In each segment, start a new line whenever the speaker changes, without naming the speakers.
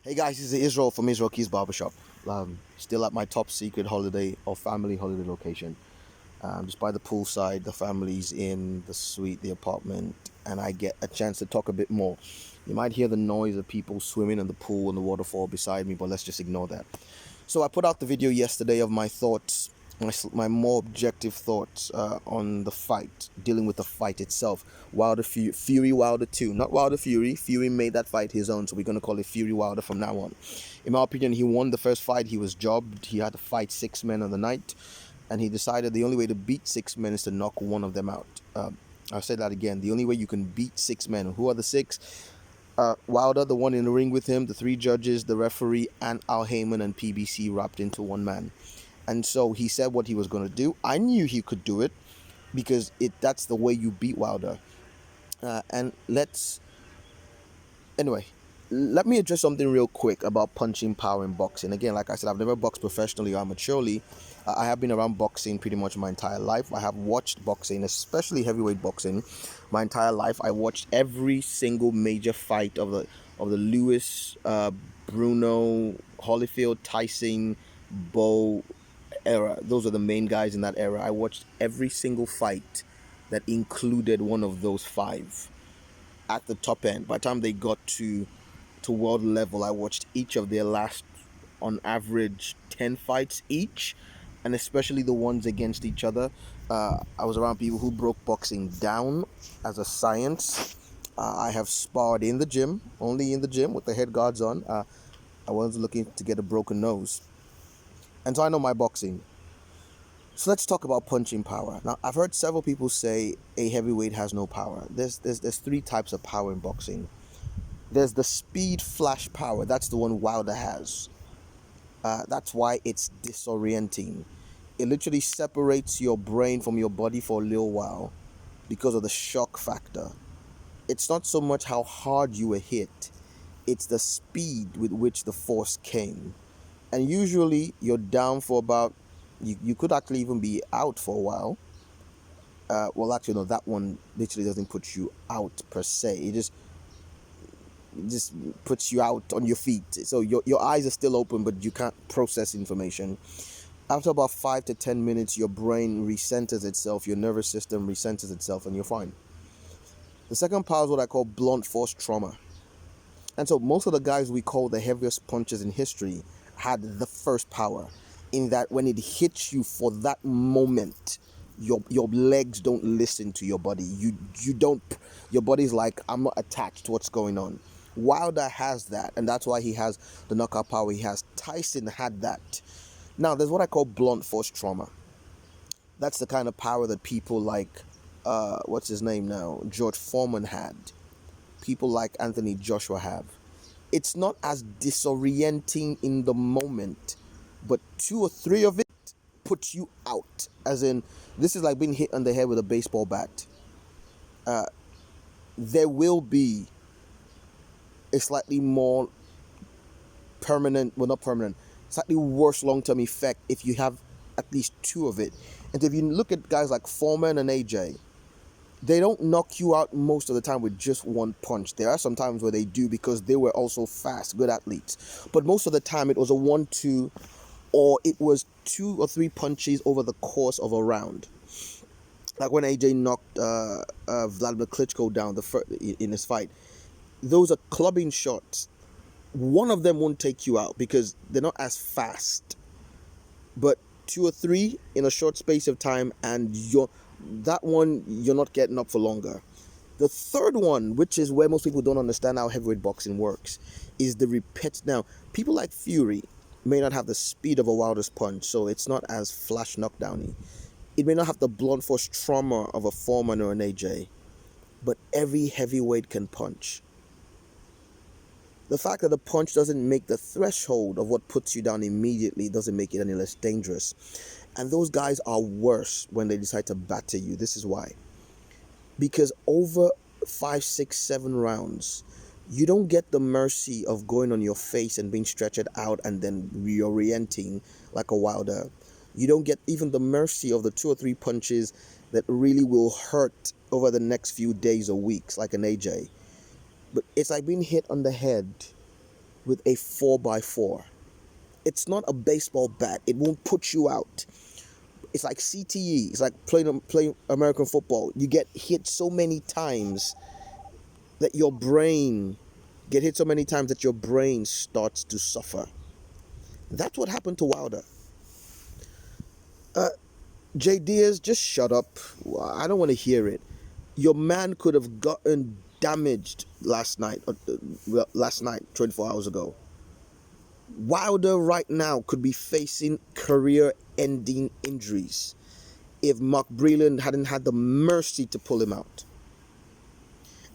Hey guys, this is Israel from Israel Keys Barbershop. Still at my top secret holiday or family holiday location. Just by the poolside, the family's in the suite, the apartment, and I get a chance to talk a bit more. You might hear the noise of people swimming in the pool and the waterfall beside me, but let's just ignore that. So I put out the video yesterday of my thoughts, my more objective thoughts on the fight, dealing with the fight itself. Wilder Fury Wilder 2, not Wilder Fury. Fury made that fight his own, so we're going to call it Fury Wilder from now on. In my opinion, he won the first fight. He was jobbed. He had to fight 6 men on the night, and he decided the only way to beat 6 men is to knock one of them out. I'll say that again. The only way you can beat 6 men. Who are the six? Wilder, the one in the ring with him, the three judges, the referee, and Al Heyman and PBC wrapped into one man. And so he said what he was going to do. I knew he could do it because that's the way you beat Wilder. And anyway, let me address something real quick about punching power in boxing. Again, like I said, I've never boxed professionally or amateurly. I have been around boxing pretty much my entire life. I have watched boxing, especially heavyweight boxing, my entire life. I watched every single major fight of the Lewis, Bruno, Holyfield, Tyson, Bo era. Those are the main guys in that era. I watched every single fight that included one of those five at the top end. By the time they got to world level, I watched each of their last, on average, 10 fights each, and especially the ones against each other. I was around people who broke boxing down as a science. I have sparred in the gym, only in the gym with the head guards on. I wasn't looking to get a broken nose. And so I know my boxing. So let's talk about punching power. Now, I've heard several people say a heavyweight has no power. There's three types of power in boxing. There's the speed flash power. That's the one Wilder has. That's why it's disorienting. It literally separates your brain from your body for a little while because of the shock factor. It's not so much how hard you were hit, it's the speed with which the force came. And usually you're down for about, you could actually even be out for a while. Well, actually, no, that one literally doesn't put you out per se. It just puts you out on your feet. So your eyes are still open, but you can't process information. After about 5 to 10 minutes, your brain recenters itself, your nervous system recenters itself, and you're fine. The second part is what I call blunt force trauma. And so most of the guys we call the heaviest punches in history had the first power, in that when it hits you for that moment, your legs don't listen to your body. You don't, your body's like, I'm not attached to what's going on. Wilder has that, and that's why he has the knockout power he has. Tyson had that. Now there's what I call blunt force trauma. That's the kind of power that people like what's his name now, George Foreman had. People like Anthony Joshua have. It's not as disorienting in the moment, but two or three of it puts you out. As in, this is like being hit on the head with a baseball bat. There will be a slightly more permanent, well, not permanent, slightly worse long-term effect if you have at least two of it. And if you look at guys like Foreman and AJ, they don't knock you out most of the time with just one punch. There are some times where they do because they were also fast, good athletes. But most of the time it was a 1-2, or it was 2 or 3 punches over the course of a round. Like when AJ knocked Vladimir Klitschko down in his fight. Those are clubbing shots. One of them won't take you out because they're not as fast. But 2 or 3 in a short space of time, and you're not getting up for longer. The third one, which is where most people don't understand how heavyweight boxing works, is the repeat. Now, people like Fury may not have the speed of a Wilder's punch, so it's not as flash knockdowny. It may not have the blunt force trauma of a Foreman or an AJ, but every heavyweight can punch. The fact that the punch doesn't make the threshold of what puts you down immediately doesn't make it any less dangerous. And those guys are worse when they decide to batter you. This is why. Because over 5, 6, 7 rounds, you don't get the mercy of going on your face and being stretched out and then reorienting like a Wilder. You don't get even the mercy of the 2 or 3 punches that really will hurt over the next few days or weeks like an AJ. But it's like being hit on the head with a 4x4. It's not a baseball bat. It won't put you out. It's like CTE. It's like playing American football. You get hit so many times that your brain starts to suffer. That's what happened to Wilder. Jay Diaz, just shut up. I don't want to hear it. Your man could have gotten damaged last night, 24 hours ago. Wilder right now could be facing career-ending injuries if Mark Breland hadn't had the mercy to pull him out.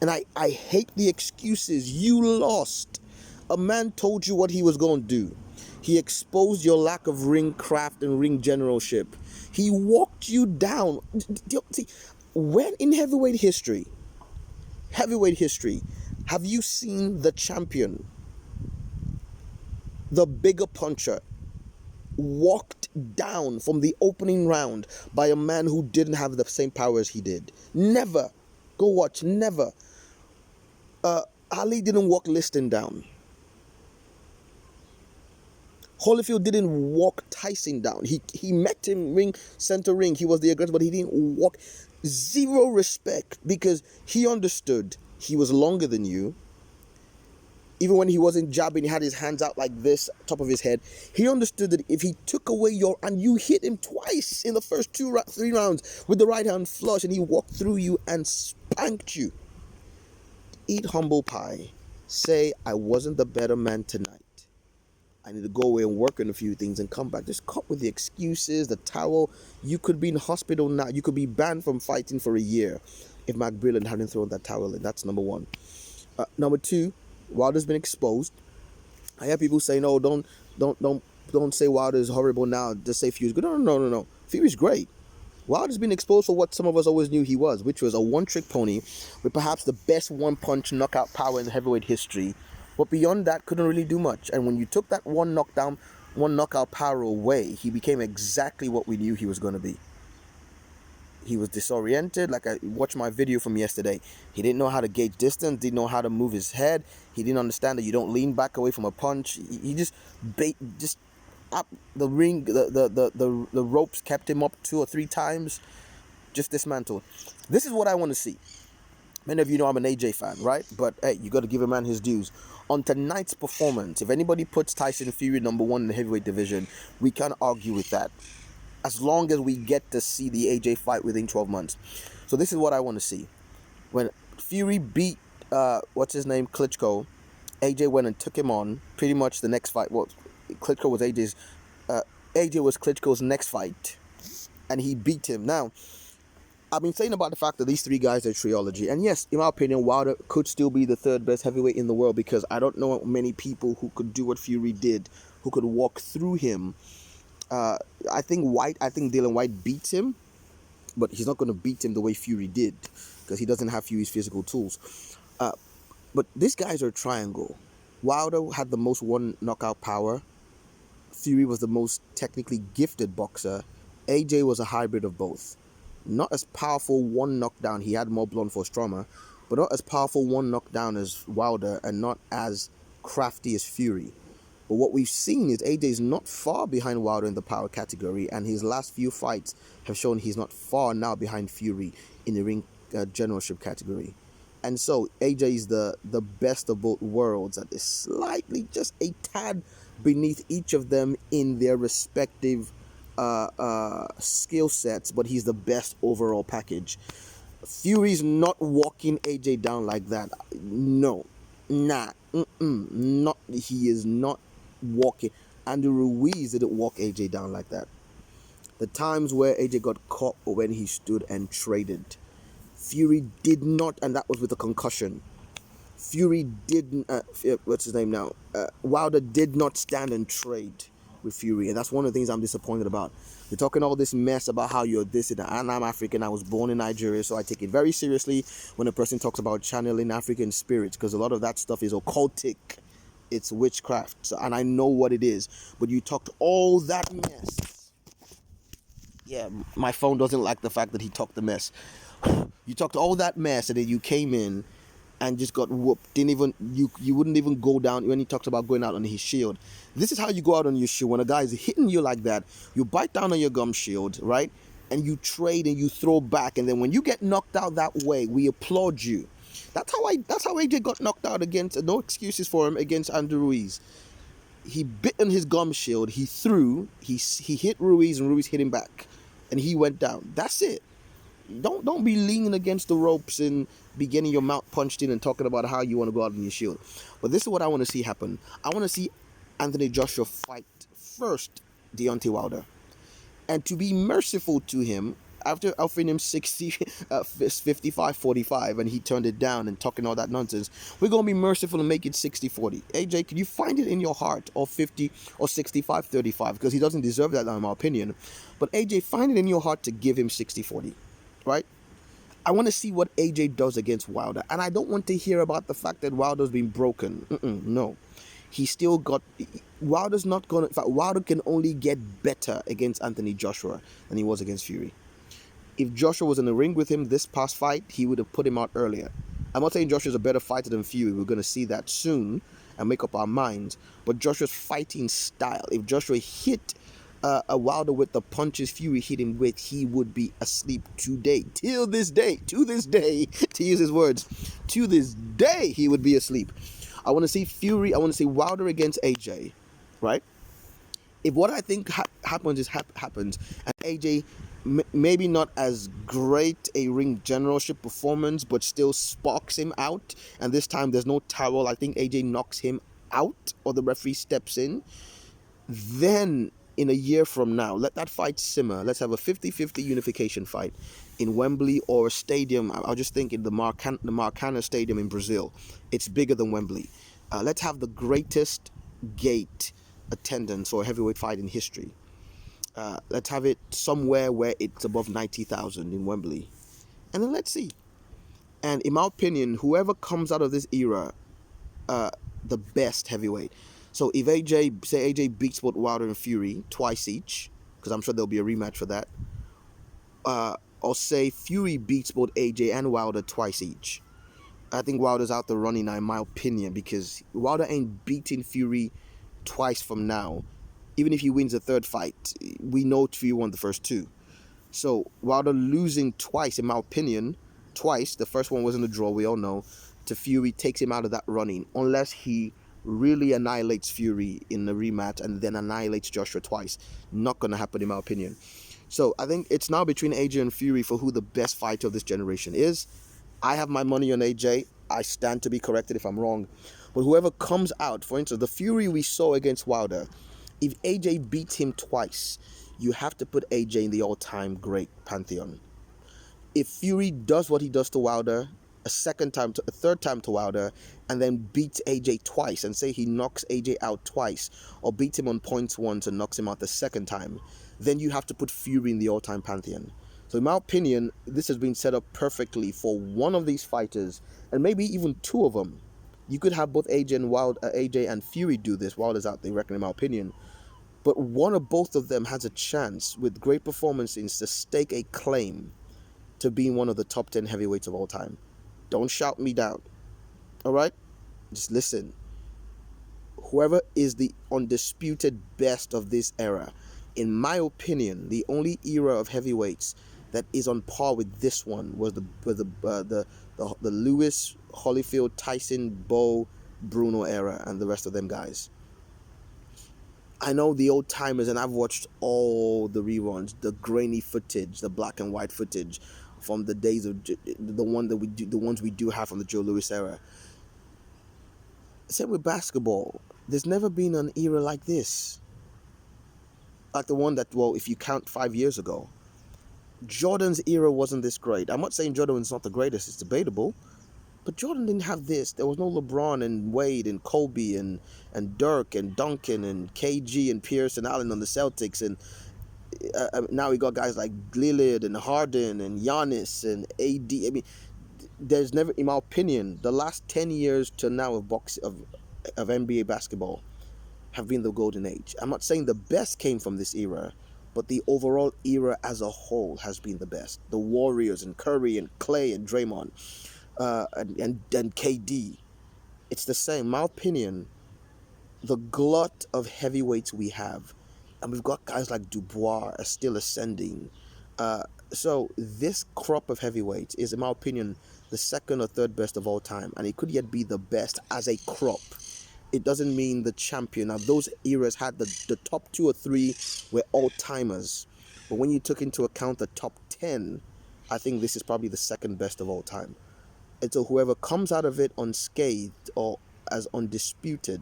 And I hate the excuses. You lost. A man told you what he was going to do. He exposed your lack of ring craft and ring generalship. He walked you down. See, when in heavyweight history, have you seen the champion, the bigger puncher, walked down from the opening round by a man who didn't have the same power as he did? Never. Go watch. Never. Ali didn't walk Liston down. Holyfield didn't walk Tyson down. He met him center ring. He was the aggressor, but he didn't walk. Zero respect, because he understood he was longer than you. Even when he wasn't jabbing, he had his hands out like this, top of his head. He understood that if he took away and you hit him twice in the first 3 rounds with the right hand flush, and he walked through you and spanked you. Eat humble pie. Say, I wasn't the better man tonight. I need to go away and work on a few things and come back. Just cut with the excuses, the towel. You could be in hospital now. You could be banned from fighting for a year if Mark Breland hadn't thrown that towel in. That's number one. Number two, Wilder's been exposed. I hear people saying, "Oh, don't say Wilder is horrible now. Just say Fury's good." No. Fury's great. Wilder's been exposed for what some of us always knew he was, which was a one-trick pony with perhaps the best one-punch knockout power in heavyweight history. But beyond that, couldn't really do much. And when you took that one knockout power away, he became exactly what we knew he was going to be. He was disoriented. Like, I watched my video from yesterday. He didn't know how to gauge distance, didn't know how to move his head. He didn't understand that you don't lean back away from a punch. He just up the ring, the ropes kept him up 2 or 3 times, just dismantled. This is what I want to see. Many of you know I'm an AJ fan, right? But hey, you got to give a man his dues. On tonight's performance, if anybody puts Tyson Fury number 1 in the heavyweight division, we can't argue with that, as long as we get to see the AJ fight within 12 months. So this is what I want to see. When Fury beat Klitschko, AJ went and took him on. Pretty much the next fight, Klitschko was AJ was Klitschko's next fight, and he beat him. Now, I've been saying about the fact that these 3 guys are trilogy, and yes, in my opinion, Wilder could still be the 3rd best heavyweight in the world, because I don't know many people who could do what Fury did, who could walk through him. I think Dillian Whyte beats him, but he's not going to beat him the way Fury did, because he doesn't have Fury's physical tools. But these guys are a triangle. Wilder had the most one knockout power. Fury was the most technically gifted boxer. AJ was a hybrid of both. Not as powerful one knockdown. He had more blunt force trauma, but not as powerful one knockdown as Wilder, and not as crafty as Fury. But what we've seen is AJ is not far behind Wilder in the power category, and his last few fights have shown he's not far now behind Fury in the ring generalship category. And so AJ is the best of both worlds, and is slightly, just a tad beneath each of them in their respective skill sets, but he's the best overall package. Fury's not walking AJ down like that. No. Not. He is not walking. Andrew Ruiz didn't walk AJ down like that. The times where AJ got caught or when he stood and traded, Fury did not, and that was with a concussion. Fury didn't, what's his name now? Wilder did not stand and trade with Fury, and that's one of the things I'm disappointed about. You're talking all this mess about how you're this and I'm African. I was born in Nigeria, so I take it very seriously when a person talks about channeling African spirits, because a lot of that stuff is occultic. It's witchcraft, so, and I know what it is. But you talked all that mess. Yeah, my phone doesn't like the fact that he talked the mess. You talked all that mess, and then you came in and just got whooped. Didn't even you wouldn't even go down when he talks about going out on his shield. This is how you go out on your shield. When a guy is hitting you like that, you bite down on your gum shield, right? And you trade and you throw back, and then when you get knocked out that way, we applaud you. That's how AJ got knocked out against. No excuses for him against Andrew Ruiz. He bit on his gum shield. He threw. He hit Ruiz, and Ruiz hit him back, and he went down. That's it. Don't be leaning against the ropes and be getting your mouth punched in and talking about how you want to go out on your shield. But this is what I want to see happen. I want to see Anthony Joshua fight first Deontay Wilder, and to be merciful to him, after offering him 55-45 and he turned it down and talking all that nonsense, we're going to be merciful and make it 60-40. AJ, can you find it in your heart, or 50 or 65-35, because he doesn't deserve that in my opinion, but AJ, find it in your heart to give him 60-40, right? I want to see what AJ does against Wilder, and I don't want to hear about the fact that Wilder's been broken. No. He still got... Wilder's not going to... In fact, Wilder can only get better against Anthony Joshua than he was against Fury. If Joshua was in the ring with him this past fight, he would have put him out earlier. I'm not saying Joshua's a better fighter than Fury. We're going to see that soon and make up our minds. But Joshua's fighting style, if Joshua hit a Wilder with the punches Fury hit him with, he would be asleep today. To this day, to use his words, to this day, he would be asleep. I want to see Fury, I want to see Wilder against AJ, right? If what I think happens, and AJ, maybe not as great a ring generalship performance, but still sparks him out, and this time there's no towel, I think AJ knocks him out, or the referee steps in, then in a year from now, let that fight simmer. Let's have a 50-50 unification fight in Wembley or a stadium. I'll just think in the Maracana Stadium in Brazil. It's bigger than Wembley. Let's have the greatest gate attendance for a heavyweight fight in history. Let's have it somewhere where it's above 90,000 in Wembley. And then let's see. And in my opinion, whoever comes out of this era, the best heavyweight. So if AJ beats both Wilder and Fury twice each, because I'm sure there'll be a rematch for that, or say Fury beats both AJ and Wilder twice each, I think Wilder's out the running now, in my opinion, because Wilder ain't beating Fury twice from now. Even if he wins the third fight, we know Fury won the first two. So Wilder losing twice, in my opinion, the first one wasn't a draw, we all know, to Fury takes him out of that running, unless he really annihilates Fury in the rematch and then annihilates Joshua twice. Not going to happen, in my opinion. So I think it's now between AJ and Fury for who the best fighter of this generation is. I have my money on AJ. I stand to be corrected if I'm wrong. But whoever comes out, for instance, the Fury we saw against Wilder, if AJ beats him twice, you have to put AJ in the all-time great pantheon. If Fury does what he does to Wilder, a third time to Wilder, and then beats AJ twice, and say he knocks AJ out twice, or beats him on points once and knocks him out the second time, then you have to put Fury in the all-time pantheon. So in my opinion, this has been set up perfectly for one of these fighters, and maybe even two of them. You could have both AJ and Fury do this. Wilder's out, they reckon, in my opinion. But one or both of them has a chance, with great performances, to stake a claim to being one of the top 10 heavyweights of all time. Don't shout me down. All right? Just listen. Whoever is the undisputed best of this era, in my opinion, the only era of heavyweights that is on par with this one was the Lewis, Holyfield, Tyson, Bo, Bruno era, and the rest of them guys. I know the old timers, and I've watched all the reruns, the grainy footage, the black and white footage from the days of the ones we do have from the Joe Louis era. Same with basketball. There's never been an era like this, like the one that, well, if you count 5 years ago, Jordan's era wasn't this great. I'm not saying Jordan was not the greatest; it's debatable. But Jordan didn't have this. There was no LeBron and Wade and Kobe and Dirk and Duncan and KG and Pierce and Allen on the Celtics. And now we got guys like Lillard and Harden and Giannis and AD. I mean, there's never, in my opinion, the last 10 years to now of NBA basketball have been the golden age. I'm not saying the best came from this era, but the overall era as a whole has been the best. The Warriors and Curry and Clay and Draymond. and KD. It's the same. My opinion, the glut of heavyweights we have, and we've got guys like Dubois are still ascending. So this crop of heavyweights is, in my opinion, the second or third best of all time, and it could yet be the best as a crop. It doesn't mean the champion. Now those eras had the top two or three were all timers, but when you took into account the top 10, I think this is probably the second best of all time. And so whoever comes out of it unscathed or as undisputed,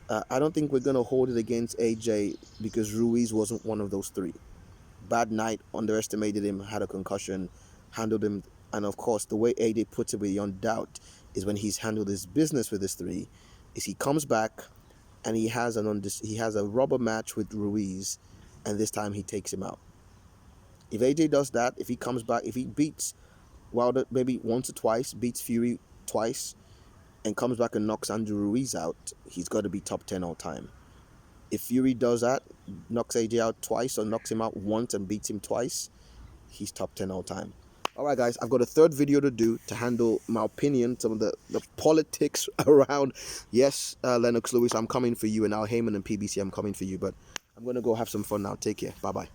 I don't think we're going to hold it against AJ because Ruiz wasn't one of those three. Bad night, underestimated him, had a concussion, handled him. And of course, the way AJ puts it beyond doubt is when he's handled his business with this three, is he comes back and he has a rubber match with Ruiz, and this time he takes him out. If AJ does that, if he comes back, if he beats Wilder maybe once or twice, beats Fury twice, and comes back and knocks Andrew Ruiz out, he's got to be top 10 all time. If Fury does that, knocks AJ out twice or knocks him out once and beats him twice, he's top 10 all time. All right, guys, I've got a third video to do to handle my opinion, some of the politics around. Yes, Lennox Lewis, I'm coming for you, and Al Heyman and PBC, I'm coming for you, but I'm going to go have some fun now. Take care. Bye-bye.